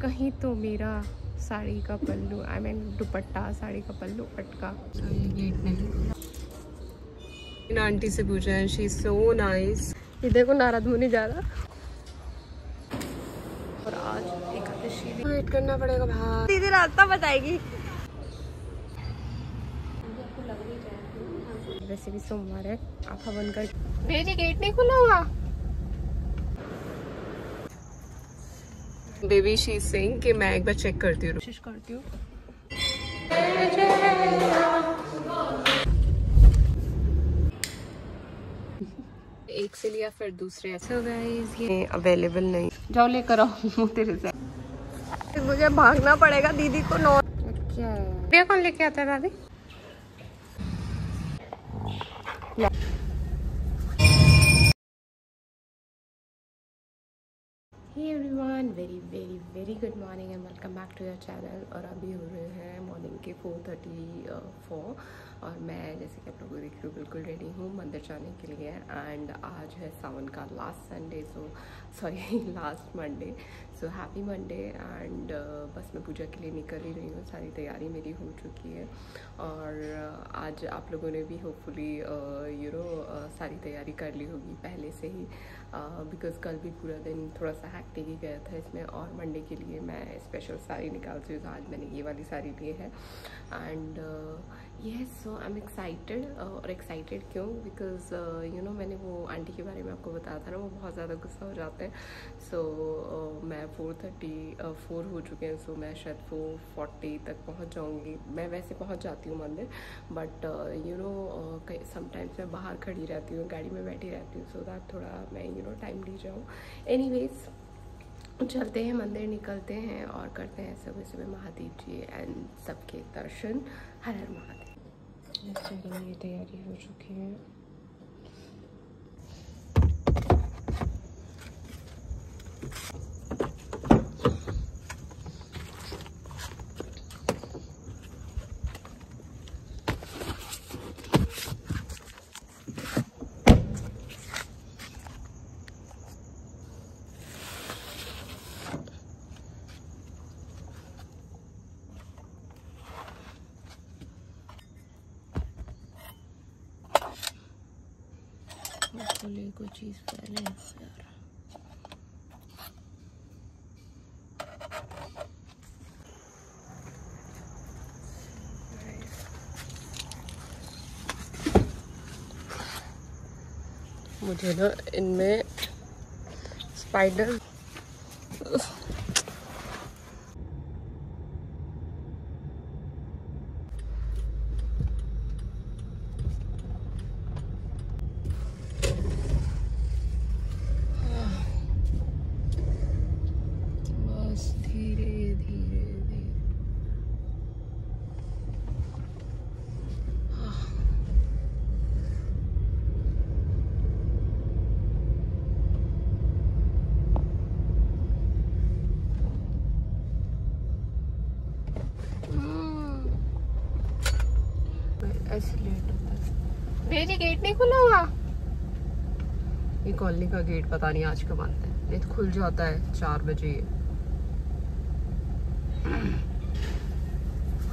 कहीं तो मेरा साड़ी का पल्लू आई मीन दुपट्टा साड़ी का पल्लू अटका। तो ये गेट नहीं खुला। इन आंटी से पूछा है, शी इज सो नाइस। ये देखो नारद मुनि जा रहा और आज एकादशी वेट करना पड़ेगा भाई। दीदी रास्ता बताएगी। वैसे भी सोमवार है, आप हवन कर भेजी गेट नहीं खुला हुआ। बेबी शी इज सेइंग कि मैं एक बार चेक करती हूँ, कोशिश करती हूँ। एक से लिया फिर दूसरे ऐसे हो गाइस ये अवेलेबल नहीं। जाओ लेकर आओ तेरे से। मुझे भागना पड़ेगा दीदी को। नो क्या कौन लेके आता है दादी? Hey everyone, very good morning and welcome back to your channel। और अभी हो रहे हैं मॉर्निंग के 4:34 और मैं जैसे कि आप लोगों को देख रही हूँ बिल्कुल रेडी हूँ मंदिर जाने के लिए। एंड आज है सावन का last Sunday, last Monday. So happy Monday. And बस मैं पूजा के लिए निकल ही रही हूँ, सारी तैयारी मेरी हो चुकी है। और आज आप लोगों ने भी होपफुली सारी तैयारी कर ली होगी पहले से ही, बिकॉज़ कल भी पूरा दिन थोड़ा सा हैक्टिक ही गया था इसमें। और मंडे के लिए मैं स्पेशल साड़ी निकालती हूँ, तो आज मैंने ये वाली साड़ी ली है। And yes, so I am excited. और एक्साइटेड क्यों? बिकॉज़ मैंने वो आंटी के बारे में आपको बताया था ना, वो बहुत ज़्यादा गुस्सा हो जाते हैं। सो मैं 4:34 हो चुके हैं। सो मैं शायद 4:40 तक पहुँच जाऊँगी। मैं वैसे पहुँच जाती हूँ मंदिर, बट समटाइम्स मैं बाहर खड़ी रहती हूँ, गाड़ी में बैठी रहती हूँ, सो दैट थोड़ा मैं टाइम ली जाऊँ। एनीवेज चलते हैं मंदिर, निकलते हैं और करते हैं सुबह सुबह महादेव जी एंड सबके दर्शन। हर हर महादेव। ये तैयारी हो चुकी है। कोई चीज़ पहले यार। मुझे ना इनमें स्पाइडर ऐसे लेट होता है। भेजी गेट नहीं खुला हुआ। ये कॉलोनी का गेट पता नहीं आज कब आता है, नहीं तो खुल जाता है 4 बजे।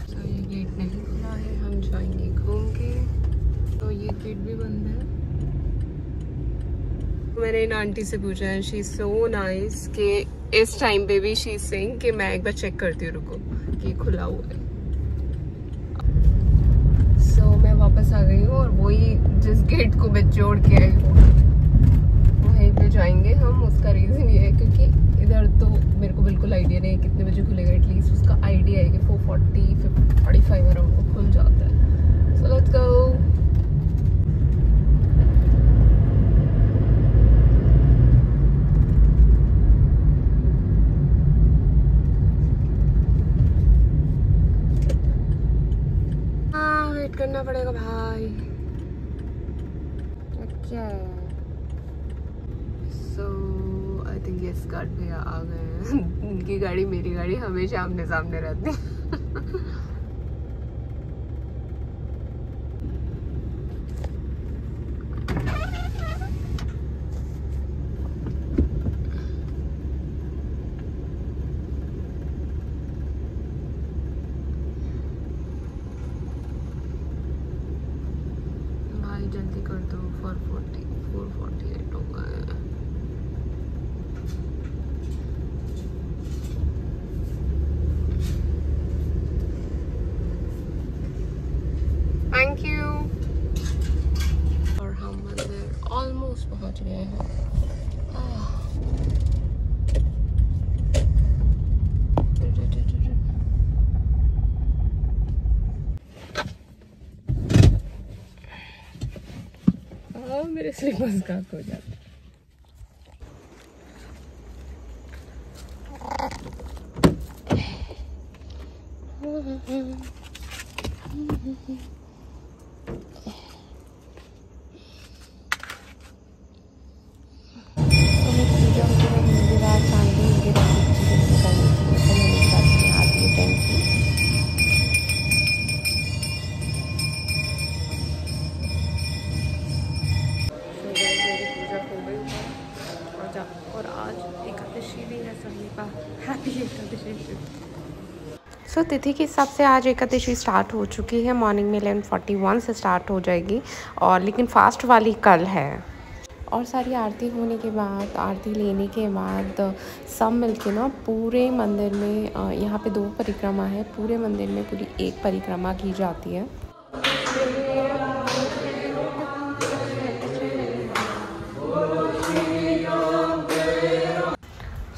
तो ये गेट नहीं खुला है, हम जाएंगे घूम के। तो ये गेट भी बंद है। मैंने इन आंटी से पूछा है, शी इज सो नाइस कि इस टाइम पे भी शी इज सेइंग कि मैं एक बार चेक करती हूँ, रुको कि खुला हुआ है। मैं वापस आ गई हूँ और वही जिस गेट को मैं जोड़ के आई हूँ वहीं पे जाएंगे हम। उसका रीज़न ये है क्योंकि इधर तो मेरे को बिल्कुल आइडिया नहीं है कितने बजे खुलेगा। एटलीस्ट उसका आइडिया है कि 4:40 45 अराउंड को खुल जाता है। So let's go. करना पड़ेगा भाई। क्या है? सो आई थिंक ये स्कर्ट भैया आ गए हैं। उनकी गाड़ी मेरी गाड़ी हमेशा आमने सामने रहती है। मेरे स्लीपर्स का हो जाता है। और आज एकादशी भी है, सभी का हैप्पी एकादशी। सो तिथि के हिसाब से आज एकादशी स्टार्ट हो चुकी है। मॉर्निंग में 11:41 से स्टार्ट हो जाएगी, और लेकिन फास्ट वाली कल है। और सारी आरती होने के बाद, आरती लेने के बाद सब मिलके ना पूरे मंदिर में, यहाँ पे 2 परिक्रमा है, पूरे मंदिर में पूरी एक परिक्रमा की जाती है।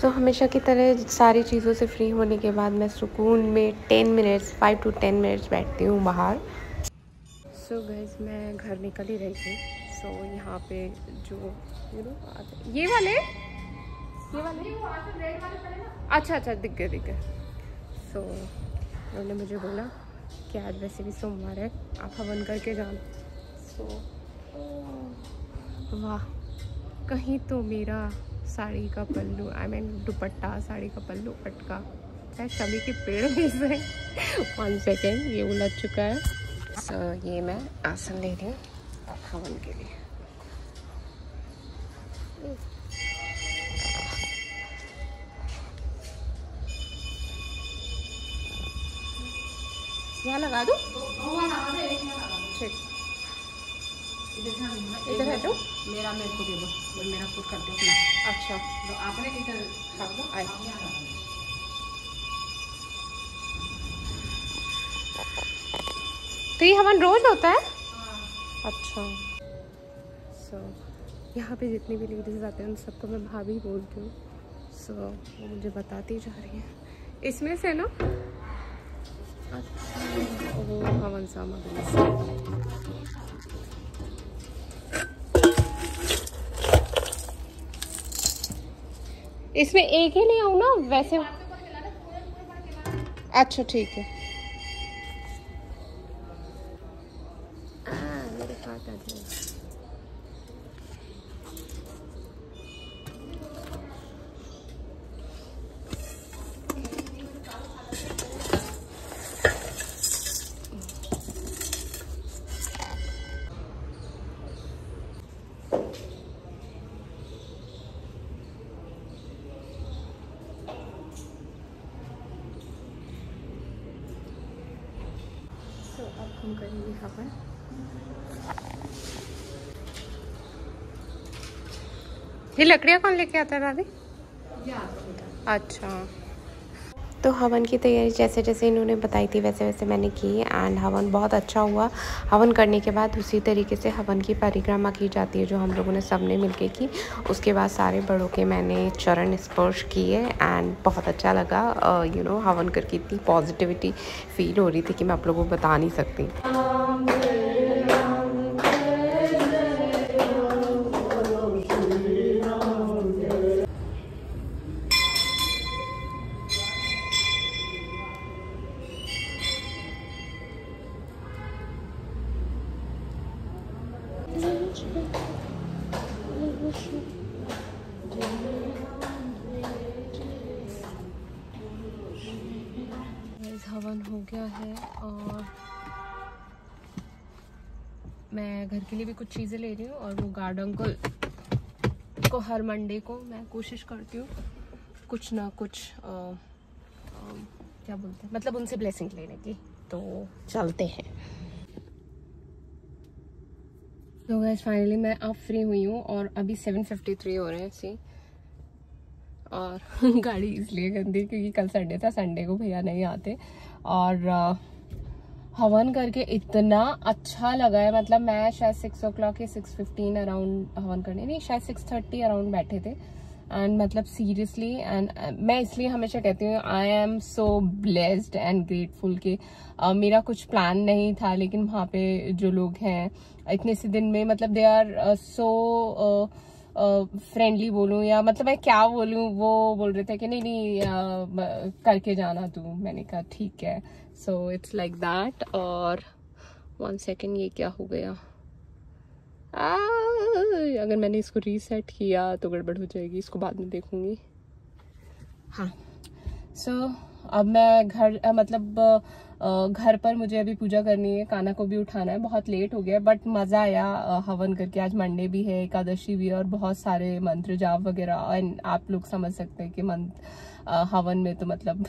तो हमेशा की तरह सारी चीज़ों से फ्री होने के बाद मैं सुकून में 5 to 10 मिनट्स बैठती हूँ बाहर। सो गाइस, मैं घर निकल ही रही थी। सो यहाँ पे जो ये वाले अच्छा दिख गए। सो उन्होंने मुझे बोला कि आज वैसे भी सोमवार है, आप हवन करके जाना। सो वाह, कहीं तो मेरा साड़ी का पल्लू, दुपट्टा, साड़ी का पल्लू अटका है शमी के पेड़ में से। 1 सेकेंड, ये उलझ चुका है। सो ये मैं आसन ले रही हूँ हवन के लिए। यहाँ लगा दूँ? ठीक, इधर है जो मेरा मेरे को दे दो, मेरा खुद कर दो। अच्छा, तो आपने इधर रख दो। आए। तो ये हवन रोज होता है? अच्छा। सो यहाँ पे जितनी भी लेडीज आते हैं उन सबको मैं भाभी बोलती हूँ। सो वो मुझे बताती जा रही है इसमें से ना। अच्छा, वो हवन सामग्री से। इसमें एक ही नहीं आऊँ ना वैसे? अच्छा ठीक है। मेरे हाथ आ जाए। अब हम करेंगे हवन। ये लकड़ियाँ कौन लेके आता है भाभी? अच्छा, तो हवन की तैयारी जैसे जैसे इन्होंने बताई थी वैसे वैसे मैंने की, एंड हवन बहुत अच्छा हुआ। हवन करने के बाद उसी तरीके से हवन की परिक्रमा की जाती है जो हम लोगों ने सबने मिलके की। उसके बाद सारे बड़ों के मैंने चरण स्पर्श किए, एंड बहुत अच्छा लगा। हवन करके इतनी पॉजिटिविटी फील हो रही थी कि मैं आप लोगों को बता नहीं सकती। हवन हो गया है, और मैं घर के लिए भी कुछ चीज़ें ले रही हूँ, और वो गार्ड अंकल को हर मंडे को मैं कोशिश करती हूँ कुछ ना कुछ क्या बोलते हैं, मतलब उनसे ब्लेसिंग लेने की। तो चलते हैं। तो गाइस फाइनली मैं अब फ्री हुई हूँ, और अभी 7:53 हो रहे हैं सी। और गाड़ी इसलिए गंदी क्योंकि कल संडे था, संडे को भैया नहीं आते। और हवन करके इतना अच्छा लगा है, मतलब मैं शायद 6 o'clock या 6:15 अराउंड हवन करने, नहीं शायद 6:30 अराउंड बैठे थे। एंड मतलब सीरियसली, एंड मैं इसलिए हमेशा कहती हूँ I am so blessed and grateful कि मेरा कुछ प्लान नहीं था, लेकिन वहाँ पे जो लोग हैं इतने से दिन में, मतलब दे आर सो फ्रेंडली बोलूँ या मतलब मैं क्या बोलूँ, वो बोल रहे थे कि नहीं नहीं करके जाना तू। मैंने कहा ठीक है। So it's like that. और 1 सेकेंड, ये क्या हो गया? अगर मैंने इसको रीसेट किया तो गड़बड़ हो जाएगी, इसको बाद में देखूंगी। हाँ, सो अब मैं घर पर मुझे अभी पूजा करनी है, कान्हा को भी उठाना है। बहुत लेट हो गया बट मज़ा आया हवन करके। आज मंडे भी है, एकादशी भी है और बहुत सारे मंत्र जाप वगैरह, एंड आप लोग समझ सकते हैं कि हवन में तो मतलब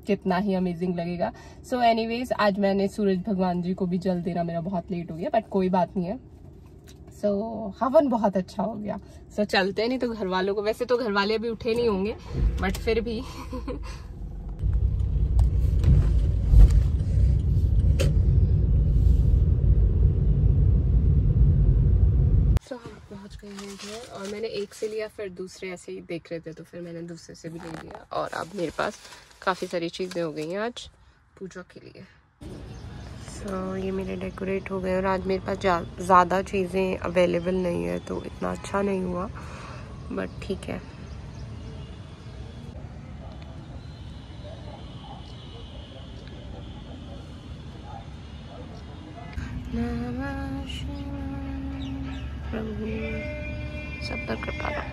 कितना ही अमेजिंग लगेगा। सो एनीवेज, आज मैंने सूरज भगवान जी को भी जल देना, मेरा बहुत लेट हो गया बट कोई बात नहीं है। सो हवन बहुत अच्छा हो गया। सो चलते हैं, नहीं तो घर वालों को, वैसे तो घर वाले अभी उठे नहीं होंगे बट फिर भी सो हम पहुंच गए हैं घर, और मैंने एक से लिया, फिर दूसरे ऐसे ही देख रहे थे तो फिर मैंने दूसरे से भी ले लिया, और अब मेरे पास काफ़ी सारी चीज़ें हो गई हैं आज पूजा के लिए। सो ये मेरे डेकोरेट हो गए, और आज मेरे पास ज़्यादा चीज़ें अवेलेबल नहीं है तो इतना अच्छा नहीं हुआ बट ठीक है। प्रभु सब पर कृपा रहो।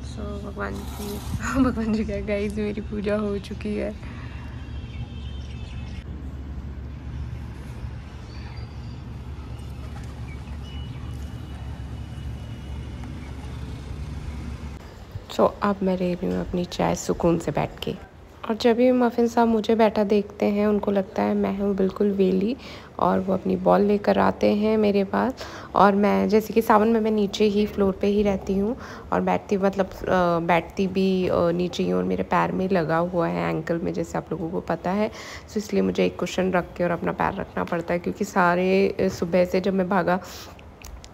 सो भगवान जी क्या गाइस, मेरी पूजा हो चुकी है। सो अब मैं ले रही हूँ अपनी चाय सुकून से बैठ के। और जब भी मफिन साहब मुझे बैठा देखते हैं, उनको लगता है मैं हूँ बिल्कुल वेली, और वो अपनी बॉल लेकर आते हैं मेरे पास। और मैं जैसे कि सावन में मैं नीचे ही फ्लोर पे ही रहती हूँ, और बैठती भी नीचे ही, और मेरे पैर में लगा हुआ है एंकल में, जैसे आप लोगों को पता है। सो इसलिए मुझे एक कुशन रख के और अपना पैर रखना पड़ता है, क्योंकि सारे सुबह से जब मैं भागा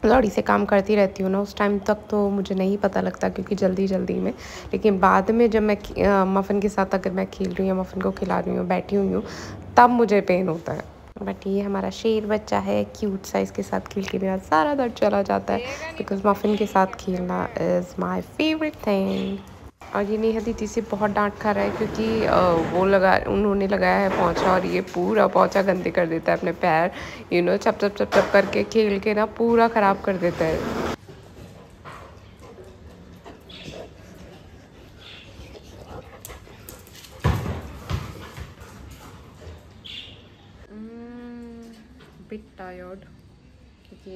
लॉरी से काम करती रहती हूँ ना, उस टाइम तक तो मुझे नहीं पता लगता क्योंकि जल्दी में, लेकिन बाद में जब मैं मफ़िन के साथ अगर मैं खेल रही हूँ या मफ़िन को खिला रही हूँ, बैठी हुई हूँ, तब मुझे पेन होता है। बट ये हमारा शेर बच्चा है क्यूट सा, इसके साथ खेल के मेरा सारा दर्द चला जाता है, बिकॉज मफ़िन के साथ खेलना इज़ माई फेवरेट थिंग। और ये नेहा दीदी से बहुत डांट खा रहा है क्योंकि उन्होंने लगाया है पोंछा, और ये पूरा पोंछा गंदे कर देता है अपने पैर, चप चप चप चप करके खेल के ना पूरा ख़राब कर देता है। बिट टायर्ड क्योंकि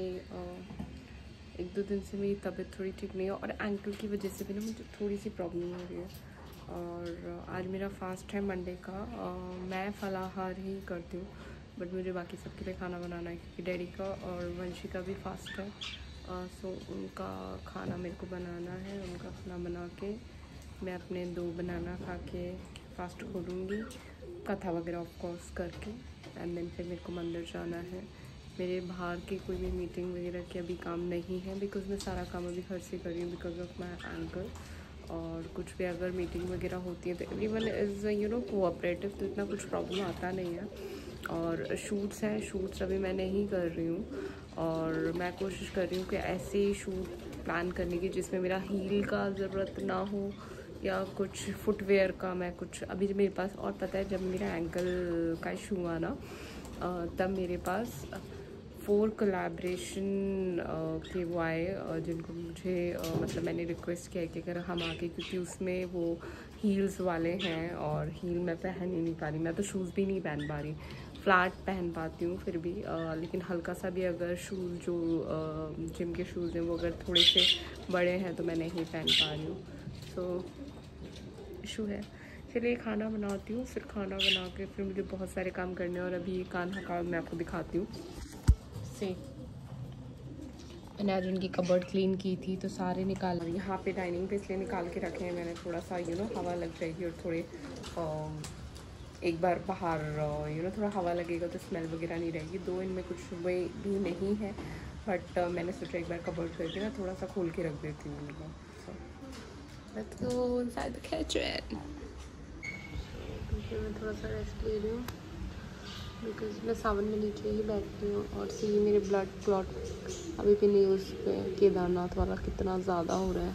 1-2 दिन से मेरी तबीयत थोड़ी ठीक नहीं है, और एंकल की वजह से भी ना मुझे थोड़ी सी प्रॉब्लम हो रही है। और आज मेरा फास्ट है मंडे का। मैं फलाहार ही करती हूँ बट मुझे बाकी सबके लिए खाना बनाना है, क्योंकि डैडी का और वंशी का भी फास्ट है। सो उनका खाना मेरे को बनाना है। उनका खाना बना के मैं अपने 2 बनाना खा के फास्ट खोलूँगी, कथा वगैरह ऑफ कोर्स करके, एंड देन फिर मेरे को मंदिर जाना है। मेरे बाहर की कोई भी मीटिंग वगैरह के अभी काम नहीं है, बिकॉज मैं सारा काम अभी घर से कर रही हूँ बिकॉज ऑफ माई एंकल। और कुछ भी अगर मीटिंग वगैरह होती है तो एवरीवन इज़ कोऑपरेटिव, तो इतना कुछ प्रॉब्लम आता नहीं है। और शूट्स हैं, शूट्स अभी मैं नहीं कर रही हूँ, और मैं कोशिश कर रही हूँ कि ऐसे ही शूट प्लान करने की जिसमें मेरा हील का ज़रूरत ना हो या कुछ फुटवेयर का। मैं कुछ अभी मेरे पास, और पता है जब मेरा एंकल का इशू हुआ ना, तब मेरे पास 4 कोलैबोरेशन के वो आए, जिनको मुझे मतलब मैंने रिक्वेस्ट किया कि अगर हम आके, क्योंकि उसमें वो हील्स वाले हैं और हील मैं पहन ही नहीं पा रही। मैं तो शूज़ भी नहीं पहन पा रही, फ्लैट पहन पाती हूँ फिर भी, लेकिन हल्का सा भी अगर शूज़ जो जिम के शूज़ हैं वो अगर थोड़े से बड़े हैं तो मैं नहीं पहन पा रही हूँ। सो इशू है। चलिए खाना बनाती हूँ, फिर खाना बना के फिर मुझे बहुत सारे काम करने हैं। और अभी कान्हा का मैं आपको दिखाती हूँ। से मैंने आज उनकी कबर्ड क्लीन की थी तो सारे निकाल, यहाँ पे डाइनिंग पे इसलिए निकाल के रखे हैं मैंने, थोड़ा सा हवा लग जाएगी, और थोड़े एक बार बाहर थोड़ा हवा लगेगा तो स्मेल वगैरह नहीं रहेगी। 2 इनमें कुछ भी नहीं है, बट मैंने सोचा एक बार कबर्ड करके ना थोड़ा सा खोल के रख देती हूँ मतलब। Let's go inside the kitchen. मैं थोड़ा सा रेस्ट ले रही हूँ बिकॉज मैं सावन में नीचे ही बैठती हूँ और सी मेरे ब्लड क्लॉट अभी भी न्यूज़ पे केदारनाथ वाला कितना ज़्यादा हो रहा है।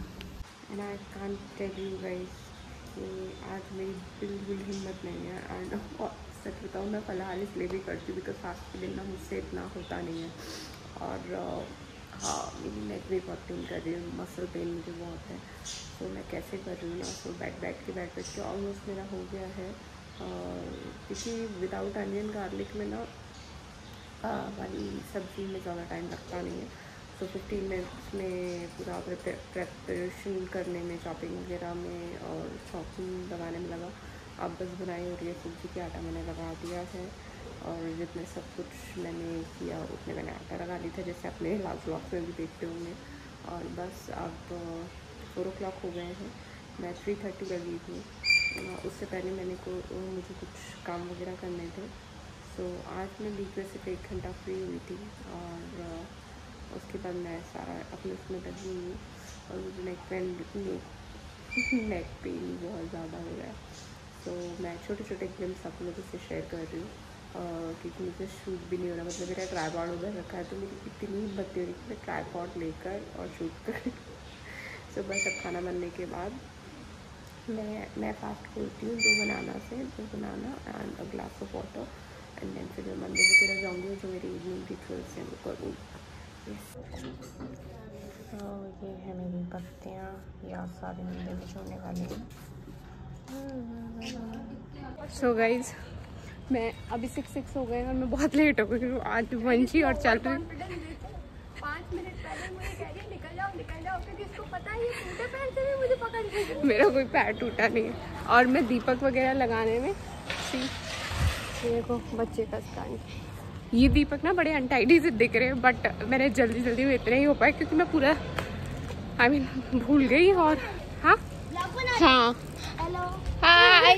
And I can't tell you guys कि आज मेरी बिल्कुल हिम्मत नहीं है। एंड सच बताऊँ मैं फ़िलहाल इसलिए भी करती हूँ बिकॉज फास्ट के दिन ना मुझसे इतना होता नहीं है। और हाँ मेरी नेक भी बहुत पेन कर रही है, मसल पेन मुझे बहुत है। तो मैं कैसे कर रही हूँ ना, तो बैठ के ऑलमोस्ट मेरा हो गया है। क्योंकि विदाउट अनियन गार्लिक में ना वाली सब्ज़ी में ज़्यादा टाइम लगता नहीं है। तो 15 मिनट्स में पूरा प्रेपरेशन करने में, चॉपिंग वगैरह में और चॉपिंग लगाने में लगा। अब बस बुनाई हो रही है, सूजी का आटा मैंने लगा दिया है और जितने सब कुछ मैंने किया उतने मैंने आटा लगा ली था, जैसे अपने लास्ट ब्लॉग्स में भी देखते होंगे। और बस अब 4 o'clock हो गए हैं, मैं 3:30 लगी थी। उससे पहले मुझे कुछ काम वगैरह करने थे। सो आज मैं बीच में सिर्फ 1 घंटा फ्री हुई थी और उसके बाद मैं सारा अपने उसमें लगी हुई और मुझे नेक पेन बहुत ज़्यादा हो रहा है। तो मैं छोटे छोटे क्लिप्स आप लोगों से शेयर कर रही हूँ क्योंकि मुझे शूट भी नहीं हो रहा। मतलब मेरा ट्राईपॉड उधर रखा है तो मेरी इतनी हिम्मत नहीं हो रही कि मैं ट्राईपॉड लेकर और शूट कर। सो बस अब खाना बनने के बाद मैं फास्ट खोलती हूँ 2 banana and a glass of water and then फिर मैं मंदिर वगैरह जाऊँगी, जो मेरी इवनिंग रिचुअल्स हैं वो करूँगी। तो ये है मेरी पत्तियाँ, या सारे मंदिर में छोड़ने वाली हैं। सो गाइज मैं अभी 6 हो गए और मैं बहुत लेट हो गई। आज वंशी और चल रही 5 मिनट पहले मुझे कह रही निकल जाओ क्योंकि इसको पता है ये टूटे पैर से भी मुझे पकड़ लेगी। मेरा कोई पैर टूटा नहीं है। और मैं दीपक वगैरह लगाने में देखो बच्चे का स्टैंड। ये दीपक ना बड़े अनटाइडी से दिख रहे हैं बट मैंने जल्दी में इतना ही हो पाया क्योंकि मैं पूरा भूल गई। और हाँ हेलो हाय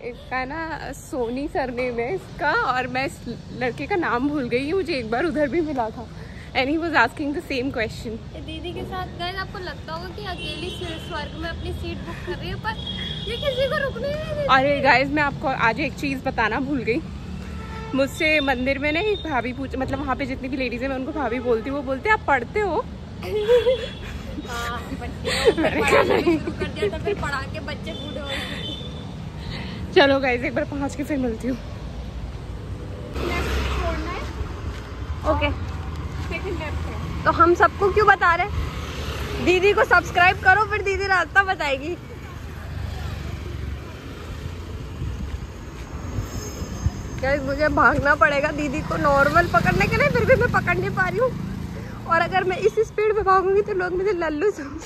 इसका ना सोनी सरनेम है इसका और मैं इस लड़के का नाम भूल गई। मुझे एक बार उधर भी मिला था and he was asking the same question. दीदी के साथ गए, आपको लगता होगा कि अकेली स्वर्ग में अपनी सीट बुक कर रही है पर ये किसी को रुकने नहीं देती। अरे गाइज मैं आपको आज एक चीज़ बताना भूल गई। मुझसे मंदिर में ना एक भाभी पूछ, मतलब वहाँ पे जितनी भी लेडीज है मैं उनको भाभी बोलती हूँ। वो बोलते आप पढ़ते हो? पढ़ा के बच्चे बूढ़े हो। चलो गाइज एक बार पहुँच के फिर मिलती हूँ। ओके तो हम सबको क्यों बता रहे? दीदी को सब्सक्राइब करो फिर दीदी रास्ता बताएगी। गाइस मुझे भागना पड़ेगा दीदी को नॉर्मल पकड़ने के लिए, फिर भी मैं पकड़ नहीं पा रही हूँ। और अगर मैं इस स्पीड में भागूंगी तो लोग मुझे लल्लू समझ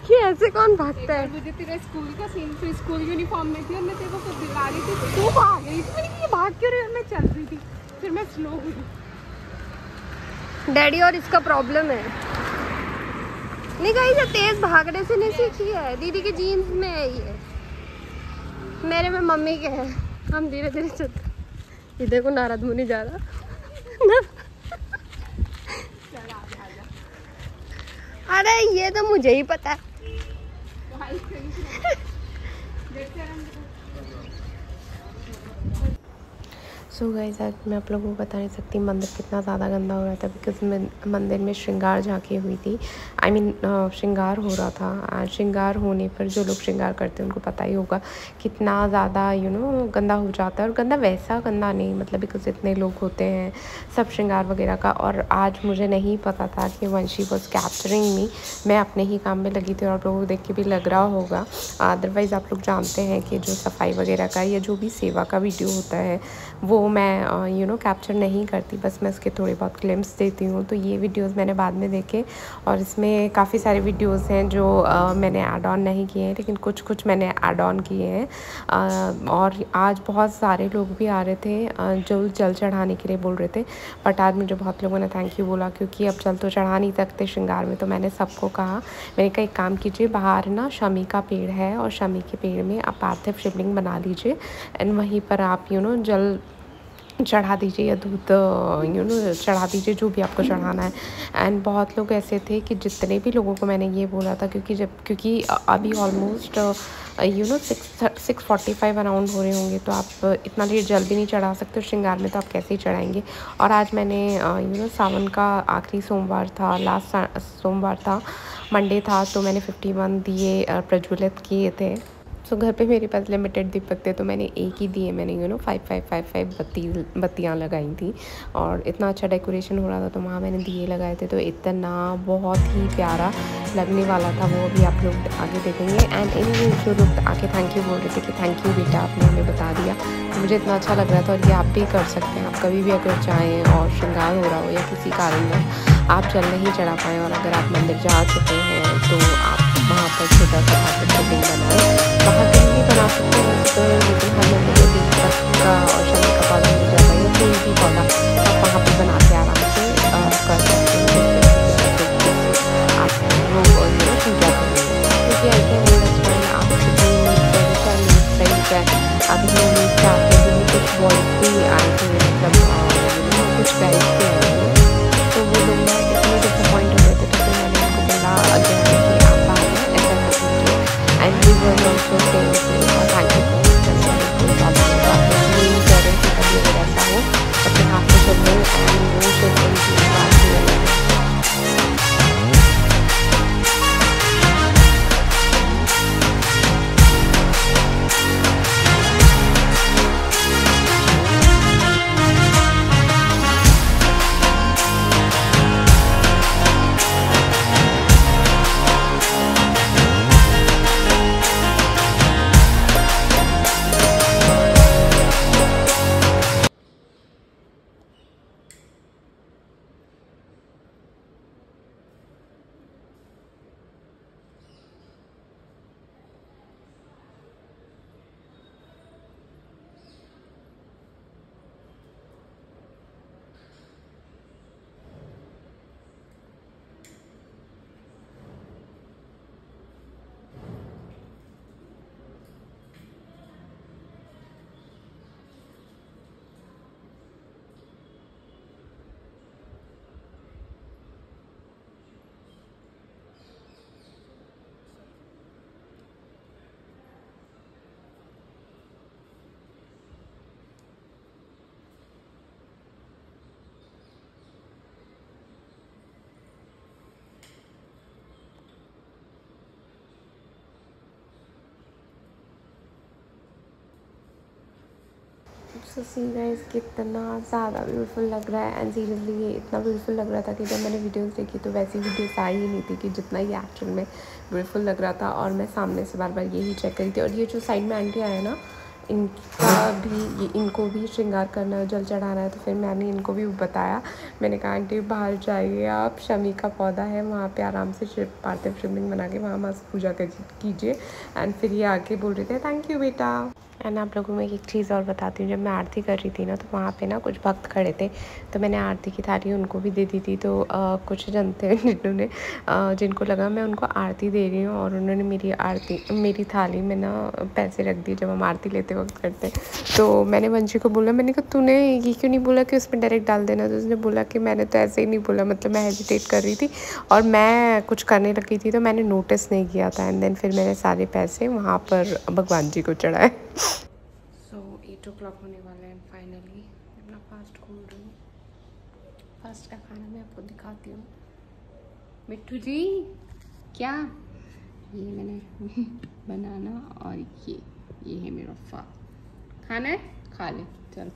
कि ऐसे कौन भागता है। मुझे तेरा स्कूल का सीन, तो स्कूल यूनिफॉर्म में थी और मैं तेरे को फिर दिला रही थी, तू भाग गई थी। मैंने ये भाग क्यों रही है? मैं चल रही थी, फिर मैं स्लो हुई। डैडी और इसका प्रॉब्लम है नहीं गाइस, ये तेज भागने से नहीं सीखी है, दीदी के जीन्स में है ये, मेरे में मम्मी के है। हम धीरे धीरे चलते। ये देखो नारद मुनि जा रहा। अरे ये तो मुझे ही पता है। सो गाइस आज मैं आप लोगों को बता नहीं सकती मंदिर कितना ज़्यादा गंदा हो रहा था बिकॉज मंदिर में श्रृंगार झांकी हुई थी। आई मीन श्रृंगार हो रहा था। श्रृंगार होने पर जो लोग श्रृंगार करते हैं उनको पता ही होगा कितना ज़्यादा गंदा हो जाता है। और गंदा वैसा गंदा नहीं, मतलब बिकॉज इतने लोग होते हैं सब श्रृंगार वगैरह का। और आज मुझे नहीं पता था कि वंशी वॉज कैप्चरिंग मी। मैं अपने ही काम में लगी थी और आप लोगों को देख के भी लग रहा होगा। अदरवाइज़ आप लोग जानते हैं कि जो सफाई वगैरह का या जो भी सेवा का वीडियो होता है वो मैं कैप्चर नहीं करती, बस मैं इसके थोड़े बहुत क्लिप्स देती हूँ। तो ये वीडियोस मैंने बाद में देखे और इसमें काफ़ी सारे वीडियोस हैं जो मैंने ऐड ऑन नहीं किए हैं, लेकिन कुछ मैंने ऐड ऑन किए हैं। और आज बहुत सारे लोग भी आ रहे थे जो जल चढ़ाने के लिए बोल रहे थे, बट आज मुझे बहुत लोगों ने थैंक यू बोला क्योंकि अब जल तो चढ़ा नहीं सकते श्रृंगार में। तो मैंने सबको कहा, मैंने कहा एक काम कीजिए, बाहर ना शमी का पेड़ है और शमी के पेड़ में आप पार्थिव शिवलिंग बना लीजिए एंड वहीं पर आप जल चढ़ा दीजिए या दूध चढ़ा दीजिए, जो भी आपको चढ़ाना है। एंड बहुत लोग ऐसे थे कि जितने भी लोगों को मैंने ये बोला था, क्योंकि अभी ऑलमोस्ट 6:45 अराउंड हो रहे होंगे, तो आप इतना लेट जल्दी नहीं चढ़ा सकते। श्रृंगार में तो आप कैसे ही चढ़ाएंगे। और आज मैंने सावन का आखिरी सोमवार था, लास्ट सोमवार था, मंडे था, तो मैंने 51 दिए प्रज्वलित किए थे। सो घर पे मेरे पास लिमिटेड दीपक थे, तो मैंने एक ही दिए, मैंने 5 बत्तियाँ लगाई थी। और इतना अच्छा डेकोरेशन हो रहा था, तो वहाँ मैंने दिए लगाए थे, तो इतना बहुत ही प्यारा लगने वाला था वो। अभी आप लोग आगे देखेंगे। एंड इन जो लोग आके थैंक यू बोल रहे थे कि थैंक यू बेटा, आपने हमें बता दिया, तो मुझे इतना अच्छा लग रहा था। और ये आप भी कर सकते हैं, आप कभी भी अगर चाहें और श्रृंगार हो रहा हो या किसी कारण में आप जल नहीं चढ़ा पाएँ, और अगर आप मंदिर जा चुके हैं, तो आप वहाँ पर छोटा सा शिवलिंग बनाएं। वहाँ कहीं भी बना सकते हैं, तो लेकिन हर मंदिर में दीपक का और शनि का पौधा मिल जाता है, या कोई भी पौधा आप वहाँ पर बना के आराम से कर सकते हैं। आप लोग और पूजा करेंगे, क्योंकि ऐसे आप अभी चाहते हैं कुछ बॉयज भी आए थे, मतलब कुछ गाइड भी आए थे, तो वो लोग ना इतने डिसअपॉइंट हो गए थे, तो फिर मैंने उनको बोला अगेन कि आप आए ऐसा कर दीजिए। And we were also saying thank you कोई प्रॉब्लम नहीं। तो आप लोग यही कह रहे हैं कि कभी अगर ऐसा हो अपने हाथ से चल लो। एंड वो शिवलिंग की बात है। सो सी गाइस, कितना ज़्यादा ब्यूटीफुल लग रहा है। एंड सीरियसली ये इतना ब्यूटीफुल लग रहा था कि जब मैंने वीडियोस देखी तो वैसी वीडियोस आई ही नहीं थी कि जितना ये एक्चुअल में ब्यूटीफुल लग रहा था। और मैं सामने से बार बार यही चेक करी थी। और ये जो साइड में आंटी आया ना, इनको भी श्रृंगार करना है, जल चढ़ाना है, तो फिर मैंने इनको भी बताया। मैंने कहा आंटी बाहर जाइए आप, शमी का पौधा है वहाँ पे आराम से पार्थिव शिवलिंग बना के वहाँ मस्त पूजा कीजिए। एंड फिर ये आके बोल रहे थे थैंक यू बेटा। एंड आप लोगों में एक चीज़ और बताती हूँ, जब मैं आरती कर रही थी ना, तो वहाँ पे ना कुछ भक्त खड़े थे, तो मैंने आरती की थाली उनको भी दे दी थी। तो कुछ जन थे जिन्होंने जिनको लगा मैं उनको आरती दे रही हूँ, और उन्होंने मेरी थाली में ना पैसे रख दिए जब हम आरती लेते वक्त करते। तो मैंने वंशी को बोला, मैंने कहा तूने ये क्यों नहीं बोला कि उसमें डायरेक्ट डाल देना। तो उसने बोला कि मैंने तो ऐसे ही नहीं बोला, मतलब मैं हेजिटेट कर रही थी और मैं कुछ करने लगी थी, तो मैंने नोटिस नहीं किया था। एंड देन फिर मैंने सारे पैसे वहाँ पर भगवान जी को चढ़ाए। सो 8 o'clock होने वाला है। फाइनली अपना फास्ट खोल रही हूँ। फास्ट का खाना मैं आपको दिखाती हूँ। मिट्टू जी क्या ये मैंने बनाना, और ये है मेरा खाना है। खा ले, चल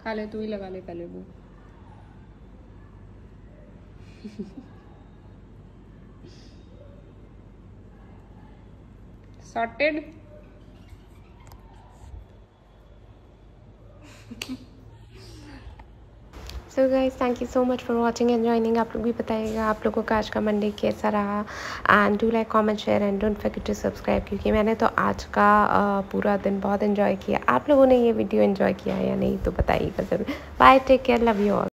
खा ले तू ही लगा ले पहले वो। Sorted. So guys thank you so much for watching and joining. आप लोग भी बताइएगा आप लोगों का आज का मंडे कैसा रहा। And do like comment share and don't forget to subscribe, क्योंकि मैंने तो आज का पूरा दिन बहुत एंजॉय किया। आप लोगों ने ये वीडियो एंजॉय किया या नहीं तो बताइएगा ज़रूर। Bye, take care, love you all.